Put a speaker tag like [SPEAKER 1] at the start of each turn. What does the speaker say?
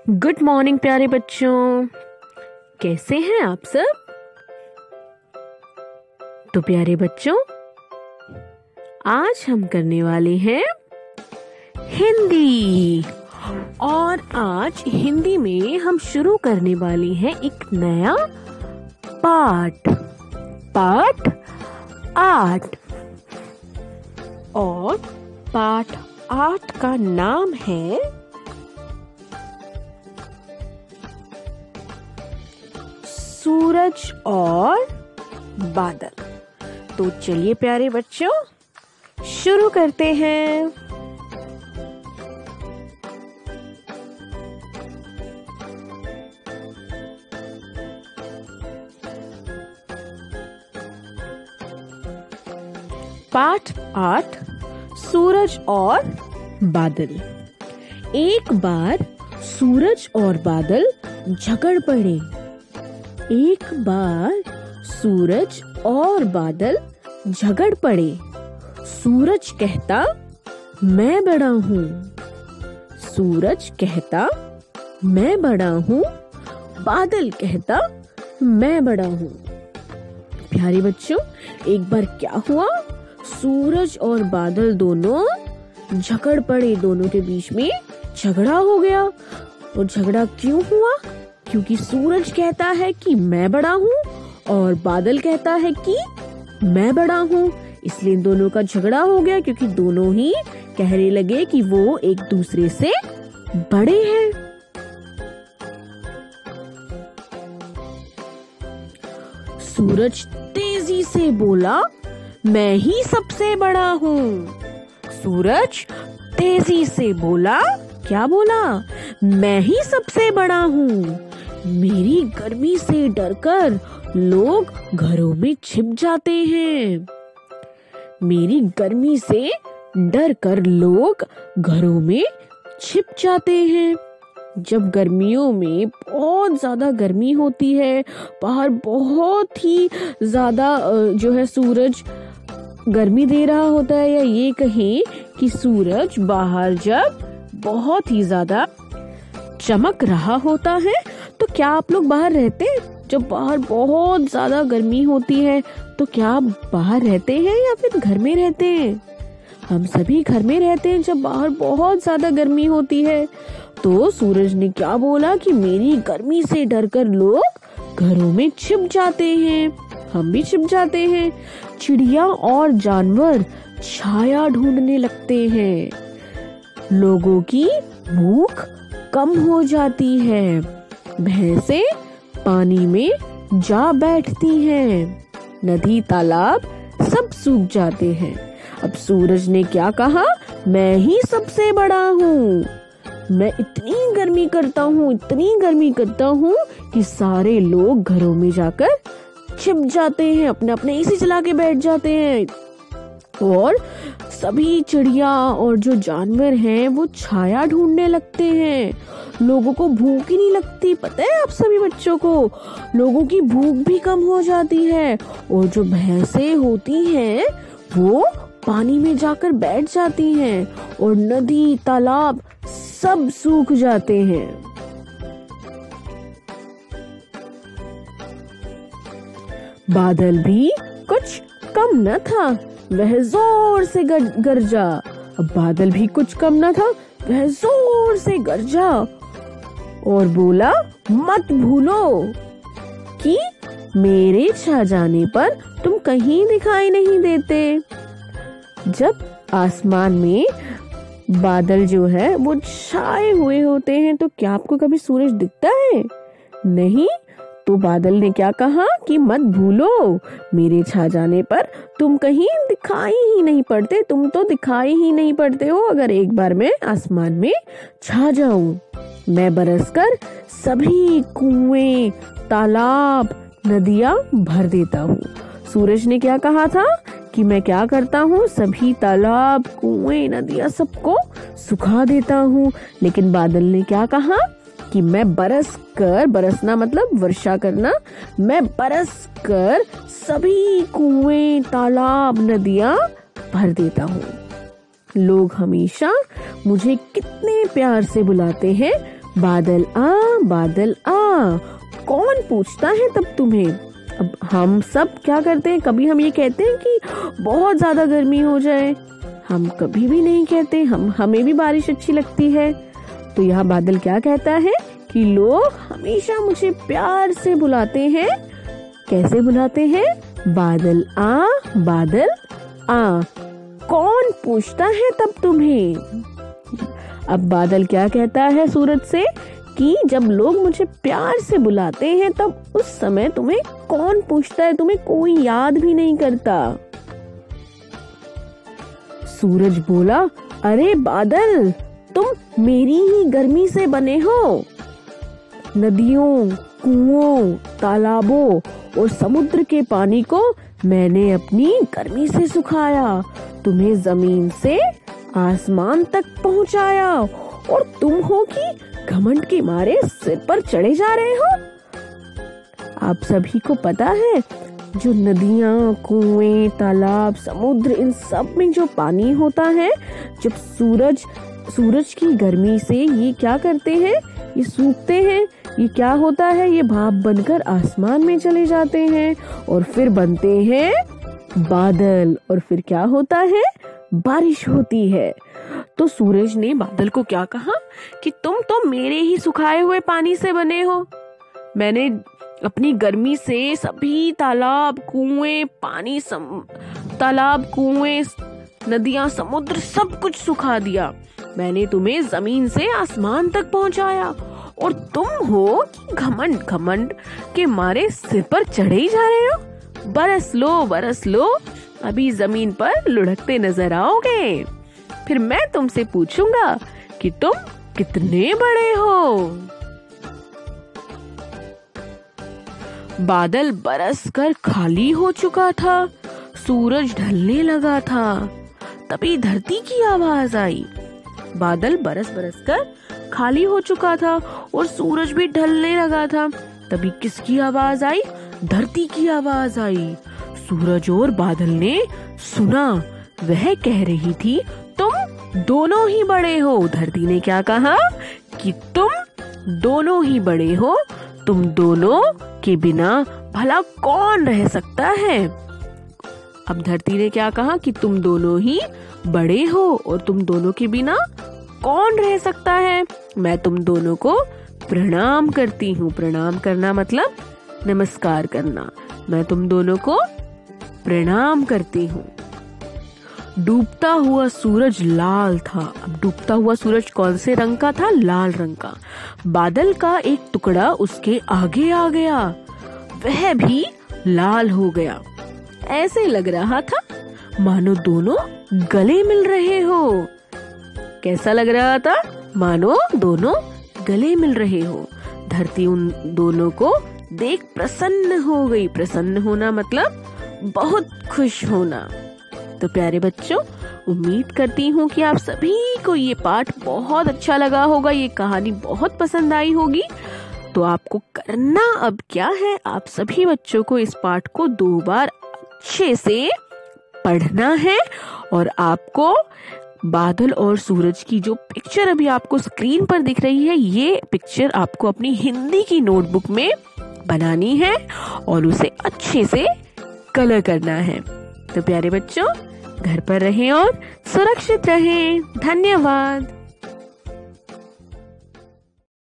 [SPEAKER 1] Good morning प्यारे बच्चों, कैसे हैं आप सब। तो प्यारे बच्चों, आज हम करने वाले हैं हिंदी। और आज हिंदी में हम शुरू करने वाले हैं एक नया पाठ 8। और पाठ 8 का नाम है सूरज और बादल। तो चलिए प्यारे बच्चों, शुरू करते हैं। पाठ 8 सूरज और बादल। एक बार सूरज और बादल झगड़ पड़े। एक बार सूरज और बादल झगड़ पड़े। सूरज कहता मैं बड़ा हूँ। सूरज कहता मैं बड़ा हूँ। बादल कहता मैं बड़ा हूँ। प्यारे बच्चों, एक बार क्या हुआ, सूरज और बादल दोनों झगड़ पड़े। दोनों के बीच में झगड़ा हो गया। और झगड़ा क्यों हुआ? क्योंकि सूरज कहता है कि मैं बड़ा हूँ और बादल कहता है कि मैं बड़ा हूँ। इसलिए इन दोनों का झगड़ा हो गया, क्योंकि दोनों ही कहने लगे कि वो एक दूसरे से बड़े हैं। सूरज तेजी से बोला मैं ही सबसे बड़ा हूँ। सूरज तेजी से बोला, क्या बोला? मैं ही सबसे बड़ा हूँ। मेरी गर्मी से डरकर लोग घरों में छिप जाते हैं। मेरी गर्मी से डरकर लोग घरों में छिप जाते हैं। जब गर्मियों में बहुत ज्यादा गर्मी होती है, बाहर बहुत ही ज्यादा जो है सूरज गर्मी दे रहा होता है, या ये कहें कि सूरज बाहर जब बहुत ही ज्यादा चमक रहा होता है, तो क्या आप लोग बाहर रहते हैं? जब बाहर बहुत ज्यादा गर्मी होती है तो क्या आप बाहर रहते हैं या फिर घर में रहते हैं? हम सभी घर में रहते हैं जब बाहर बहुत ज्यादा गर्मी होती है। तो सूरज ने क्या बोला कि मेरी गर्मी से डरकर लोग घरों में छिप जाते हैं। हम भी छिप जाते हैं। चिड़िया और जानवर छाया ढूंढने लगते हैं। लोगों की भूख कम हो जाती है। भैंसे पानी में जा बैठती हैं। नदी तालाब सब सूख जाते हैं। अब सूरज ने क्या कहा? मैं ही सबसे बड़ा हूँ। मैं इतनी गर्मी करता हूँ, इतनी गर्मी करता हूँ कि सारे लोग घरों में जाकर छिप जाते हैं, अपने अपने एसी चला के बैठ जाते हैं। और सभी चिड़िया और जो जानवर हैं वो छाया ढूंढने लगते हैं। लोगों को भूख ही नहीं लगती, पता है आप सभी बच्चों को? लोगों की भूख भी कम हो जाती है। और जो भैंसें होती हैं वो पानी में जाकर बैठ जाती हैं और नदी तालाब सब सूख जाते हैं। बादल भी कुछ कम न था, वह जोर से गरजा। अब बादल भी कुछ कम न था, वह जोर से गरजा और बोला मत भूलो कि मेरे छा जाने पर तुम कहीं दिखाई नहीं देते। जब आसमान में बादल जो है वो छाए हुए होते हैं तो क्या आपको कभी सूरज दिखता है? नहीं। तो बादल ने क्या कहा कि मत भूलो, मेरे छा जाने पर तुम कहीं दिखाई ही नहीं पड़ते। तुम तो दिखाई ही नहीं पड़ते हो अगर एक बार मैं आसमान में छा जाऊं। मैं बरसकर सभी कुएं, तालाब, नदियां भर देता हूँ। सूरज ने क्या कहा था कि मैं क्या करता हूँ? सभी तालाब, कुएं, नदियां सबको सुखा देता हूँ। लेकिन बादल ने क्या कहा कि मैं बरसना मतलब वर्षा करना, मैं बरस कर सभी कुएं, तालाब, नदियां भर देता हूँ। लोग हमेशा मुझे कितने प्यार से बुलाते हैं, बादल आ, कौन पूछता है तब तुम्हें। अब हम सब क्या करते हैं, कभी हम ये कहते हैं कि बहुत ज्यादा गर्मी हो जाए, हम कभी भी नहीं कहते, हमें भी बारिश अच्छी लगती है। तो यहाँ बादल क्या कहता है कि लोग हमेशा मुझे प्यार से बुलाते हैं। कैसे बुलाते हैं? बादल आ, कौन पूछता है तब तुम्हें। अब बादल क्या कहता है सूरज से कि जब लोग मुझे प्यार से बुलाते हैं तब उस समय तुम्हें कौन पूछता है, तुम्हें कोई याद भी नहीं करता। सूरज बोला, अरे बादल, तुम मेरी ही गर्मी से बने हो। नदियों, कुओं, तालाबों और समुद्र के पानी को मैंने अपनी गर्मी से सुखाया, तुम्हें जमीन से आसमान तक पहुंचाया, और तुम हो कि घमंड के मारे सिर पर चढ़े जा रहे हो। आप सभी को पता है, जो नदियां, कुएं, तालाब, समुद्र, इन सब में जो पानी होता है, जब सूरज की गर्मी से ये क्या करते हैं, ये सूखते हैं। ये क्या होता है, ये भाप बनकर आसमान में चले जाते हैं और फिर बनते हैं बादल, और फिर क्या होता है, बारिश होती है। तो सूरज ने बादल को क्या कहा कि तुम तो मेरे ही सुखाए हुए पानी से बने हो। मैंने अपनी गर्मी से सभी तालाब, कुएं, नदियां, समुद्र सब कुछ सुखा दिया। मैंने तुम्हें जमीन से आसमान तक पहुंचाया, और तुम हो कि घमंड के मारे सिर पर चढ़े ही जा रहे हो। बरस लो, अभी जमीन पर लुढ़कते नजर आओगे। फिर मैं तुमसे पूछूंगा कि तुम कितने बड़े हो। बादल बरसकर खाली हो चुका था, सूरज ढलने लगा था। तभी धरती की आवाज आई। बादल बरस कर खाली हो चुका था और सूरज भी ढलने लगा था। तभी किसकी आवाज आई? धरती की आवाज आई। सूरज और बादल ने सुना, वह कह रही थी, तुम दोनों ही बड़े हो। धरती ने क्या कहा कि तुम दोनों ही बड़े हो, तुम दोनों के बिना भला कौन रह सकता है। अब धरती ने क्या कहा कि तुम दोनों ही बड़े हो और तुम दोनों के बिना कौन रह सकता है। मैं तुम दोनों को प्रणाम करती हूँ। प्रणाम करना मतलब नमस्कार करना। मैं तुम दोनों को प्रणाम करती हूँ। डूबता हुआ सूरज लाल था। अब डूबता हुआ सूरज कौन से रंग का था? लाल रंग का। बादल का एक टुकड़ा उसके आगे आ गया, वह भी लाल हो गया। ऐसे लग रहा था मानो दोनों गले मिल रहे हो। कैसा लग रहा था? मानो दोनों गले मिल रहे हो। धरती उन दोनों को देख प्रसन्न हो गई। प्रसन्न होना मतलब बहुत खुश होना। तो प्यारे बच्चों, उम्मीद करती हूँ कि आप सभी को ये पाठ बहुत अच्छा लगा होगा, ये कहानी बहुत पसंद आई होगी। तो आपको करना अब क्या है, आप सभी बच्चों को इस पाठ को 2 बार अच्छे से पढ़ना है और आपको बादल और सूरज की जो पिक्चर अभी आपको स्क्रीन पर दिख रही है, ये पिक्चर आपको अपनी हिंदी की नोटबुक में बनानी है और उसे अच्छे से कलर करना है। तो प्यारे बच्चों, घर पर रहें और सुरक्षित रहें। धन्यवाद।